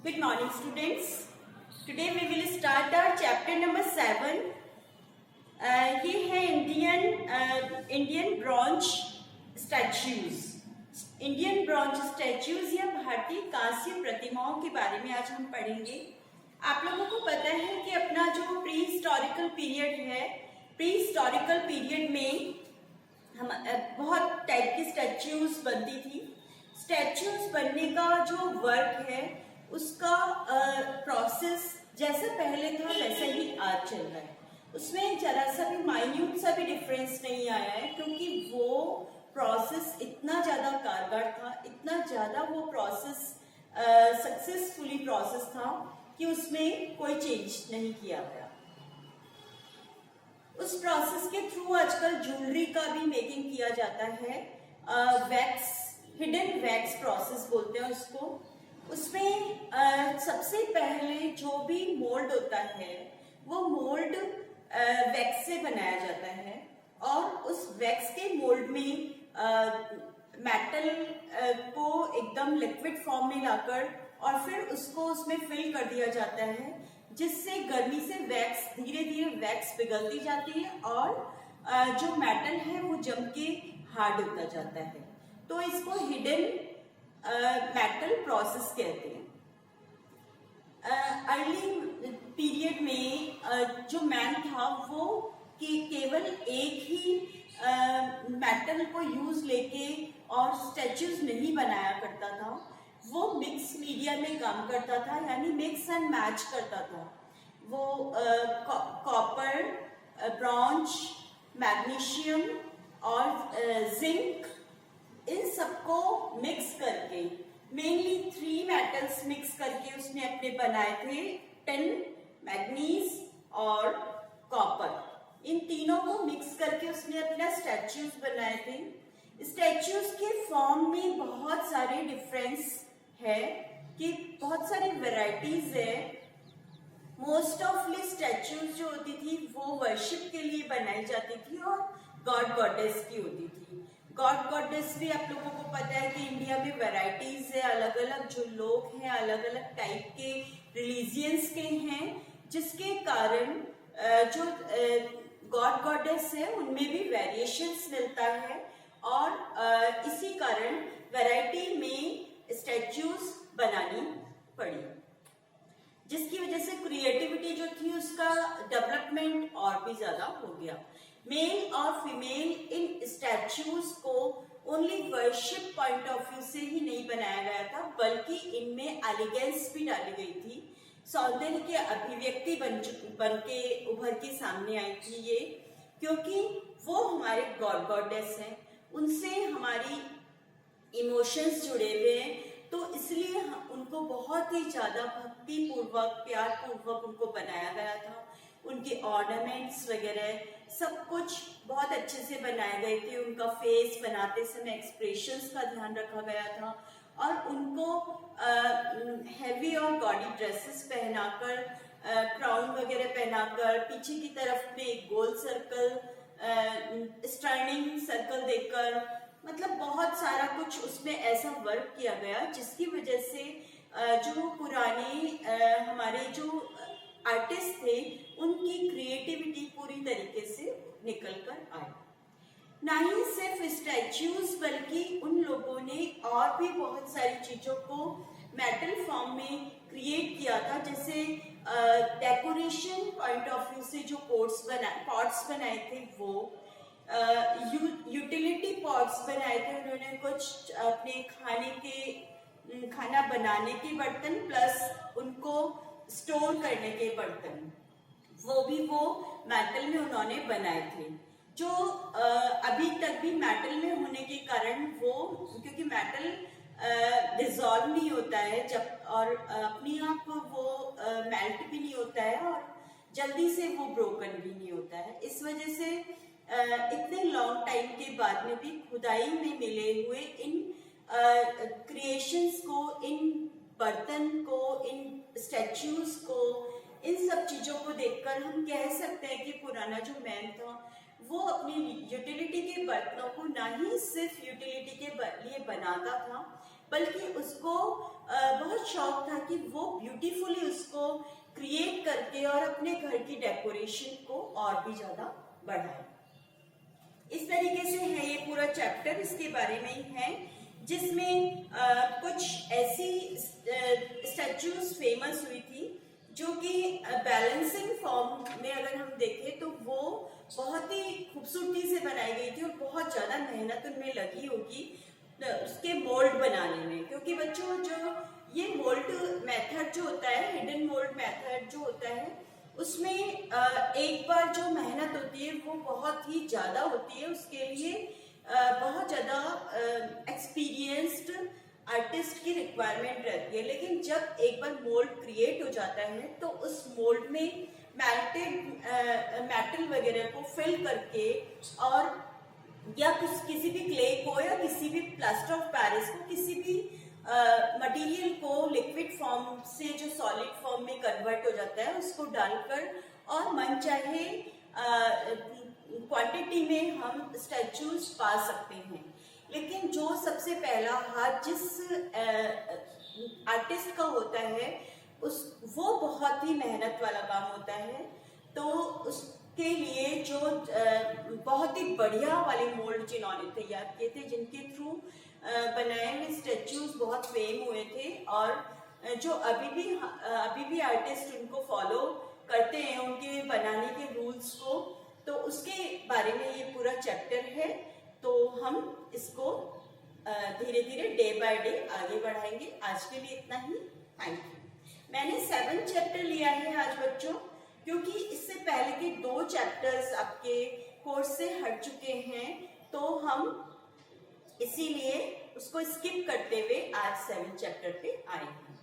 Good morning, students. Today we will start our chapter number 7. ये है Indian bronze statues. Indian bronze statues या भारतीय कांस्य प्रतिमाओं के बारे में आज हम पढ़ेंगे। आप लोगों को पता है कि अपना जो प्री हिस्टोरिकल पीरियड है, प्री हिस्टोरिकल पीरियड में हम बहुत टाइप की स्टैच्यूज बनती थी। स्टैच्यूज बनने का जो वर्क है उसका प्रोसेस जैसा पहले था वैसा ही आज चल रहा है। उसमें जरा सा भी माइन्यूट सा भी डिफरेंस नहीं आया है, क्योंकि वो प्रोसेस इतना ज़्यादा कारगर था, इतना ज़्यादा वो प्रोसेस सक्सेसफुली प्रोसेस था कि उसमें कोई चेंज नहीं किया गया। उस प्रोसेस के थ्रू आजकल ज्वेलरी का भी मेकिंग किया जाता है। वैक्स, हिडन वैक्स प्रोसेस बोलते हैं उसको। उसमें सबसे पहले जो भी मोल्ड होता है वो मोल्ड वैक्स से बनाया जाता है, और उस वैक्स के मोल्ड में मेटल को एकदम लिक्विड फॉर्म में लाकर और फिर उसको उसमें फिल कर दिया जाता है, जिससे गर्मी से वैक्स धीरे धीरे वैक्स पिघलती जाती है और जो मेटल है वो जम के हार्ड होता जाता है। तो इसको हिडन मेटल प्रोसेस कहते हैं। अर्ली पीरियड में जो मैन था वो केवल एक ही मेटल को यूज लेके और स्टैच्यूज नहीं बनाया करता था। वो मिक्स मीडिया में काम करता था, यानी मिक्स एंड मैच करता था। वो कॉपर, ब्रॉन्ज, मैग्नीशियम और जिंक, इन सबको मिक्स करके, मेनली 3 मेटल्स मिक्स करके उसने अपने बनाए थे, टिन, मैग्नीज और कॉपर। इन तीनों को मिक्स करके उसने अपना स्टैच्यूज बनाए थे। स्टैच्यूज के फॉर्म में बहुत सारे डिफरेंस है, कि बहुत सारी वेराइटीज है। मोस्ट ऑफली स्टैच्यूज जो होती थी वो वर्शिप के लिए बनाई जाती थी और गॉड गॉडेस की होती थी। गॉड गॉडेस भी आप लोगों को पता है कि इंडिया में वैरायटीज है, अलग अलग जो लोग हैं अलग अलग टाइप के रिलीजियंस के हैं, जिसके कारण जो गॉड गॉडेस है उनमें भी वेरिएशंस मिलता है, और इसी कारण वैरायटी में स्टैच्यूज बनानी पड़ी, जिसकी वजह से क्रिएटिविटी जो थी उसका डेवलपमेंट और भी ज्यादा हो गया। मेल और फीमेल इन स्टैच्यूज को only worship point of view से ही नहीं बनाया गया था, बल्कि इनमें एलिगेंस भी डाली गई थी। सौंदर्य की अभिव्यक्ति बन के उभर के सामने आई थी ये, क्योंकि वो हमारे गॉड गॉडेस हैं, उनसे हमारी इमोशंस जुड़े हुए हैं, तो इसलिए उनको बहुत ही ज्यादा भक्ति पूर्वक, प्यार पूर्वक उनको बनाया गया था। उनके ऑर्नामेंट्स वगैरह सब कुछ बहुत अच्छे से बनाए गए थे। उनका फेस बनाते समय एक्सप्रेशंस का ध्यान रखा गया था, और उनको हैवी और गॉडी ड्रेसेस पहनाकर, क्राउन वगैरह पहनाकर, पीछे की तरफ में एक गोल सर्कल, स्टर्निंग सर्कल देकर, मतलब बहुत सारा कुछ उसमें ऐसा वर्क किया गया, जिसकी वजह से जो पुराने हमारे जो आर्टिस्ट थे उनकी क्रिएटिविटी पूरी तरीके से निकल कर आई। ना ही सिर्फ स्टैच्यूज, बल्कि उन लोगों ने और भी बहुत सारी चीजों को मेटल फॉर्म में क्रिएट किया था, जैसे डेकोरेशन पॉइंट ऑफ व्यू से जो पॉट्स बनाए थे, वो यूटिलिटी पॉट्स बनाए थे उन्होंने, कुछ अपने खाना बनाने के बर्तन प्लस उनको स्टोर करने के बर्तन, वो मेटल में उन्होंने बनाए थे, जो अभी तक भी मेटल में होने के कारण वो, क्योंकि मेटल डिसॉल्व नहीं होता है जब, और अपने आप वो मेल्ट भी नहीं होता है, और जल्दी से वो ब्रोकन भी नहीं होता है। इस वजह से इतने लॉन्ग टाइम के बाद में भी खुदाई में मिले हुए इन क्रिएशंस को, इन बर्तन को, इन स्टैच्यूज को, इन सब चीजों को देखकर हम कह सकते हैं कि पुराना जो मैन था वो अपनी यूटिलिटी के बर्तनों को ना ही सिर्फ यूटिलिटी के लिए बनाता था, बल्कि उसको बहुत शौक था कि वो ब्यूटीफुली उसको क्रिएट करके और अपने घर की डेकोरेशन को और भी ज्यादा बढ़ाए। इस तरीके से है ये पूरा चैप्टर, इसके बारे में ही है, जिसमें कुछ ऐसी स्टैचूज फेमस हुई थी जो कि बैलेंसिंग फॉर्म में अगर हम देखें तो वो बहुत ही खूबसूरती से बनाई गई थी और बहुत ज़्यादा मेहनत उनमें लगी होगी उसके मोल्ड बनाने में, क्योंकि बच्चों जो ये मोल्ड मेथड जो होता है, हिडन मोल्ड मेथड जो होता है, उसमें एक बार जो मेहनत होती है वो बहुत ही ज़्यादा होती है, उसके लिए बहुत ज़्यादा एक्सपीरियंस्ड आर्टिस्ट की रिक्वायरमेंट रहती है। लेकिन जब एक बार मोल्ड क्रिएट हो जाता है तो उस मोल्ड में मेटल वगैरह को फिल करके और या किसी भी क्ले को या किसी भी प्लास्टर ऑफ पेरिस को, किसी भी मटेरियल को लिक्विड फॉर्म से जो सॉलिड फॉर्म में कन्वर्ट हो जाता है उसको डालकर और मन चाहे क्वांटिटी में हम स्टैचूज पा सकते हैं। लेकिन जो सबसे पहला हाथ जिस आर्टिस्ट का होता है वो बहुत ही मेहनत वाला काम होता है, तो उसके लिए जो बहुत ही बढ़िया वाले मोल्ड जिन्होंने तैयार किए थे, जिनके थ्रू बनाए हुए स्टैचूज बहुत फेम हुए थे और जो अभी भी आर्टिस्ट उनको फॉलो करते हैं उनके बनाने के रूल्स को, तो उसके बारे में ये पूरा चैप्टर है। तो हम इसको धीरे धीरे डे बाय डे आगे बढ़ाएंगे। आज के लिए इतना ही, थैंक यू। मैंने 7 चैप्टर लिया है आज बच्चों, क्योंकि इससे पहले के 2 चैप्टर्स आपके कोर्स से हट चुके हैं, तो हम इसीलिए उसको स्किप करते हुए आज 7 चैप्टर पे आए हैं।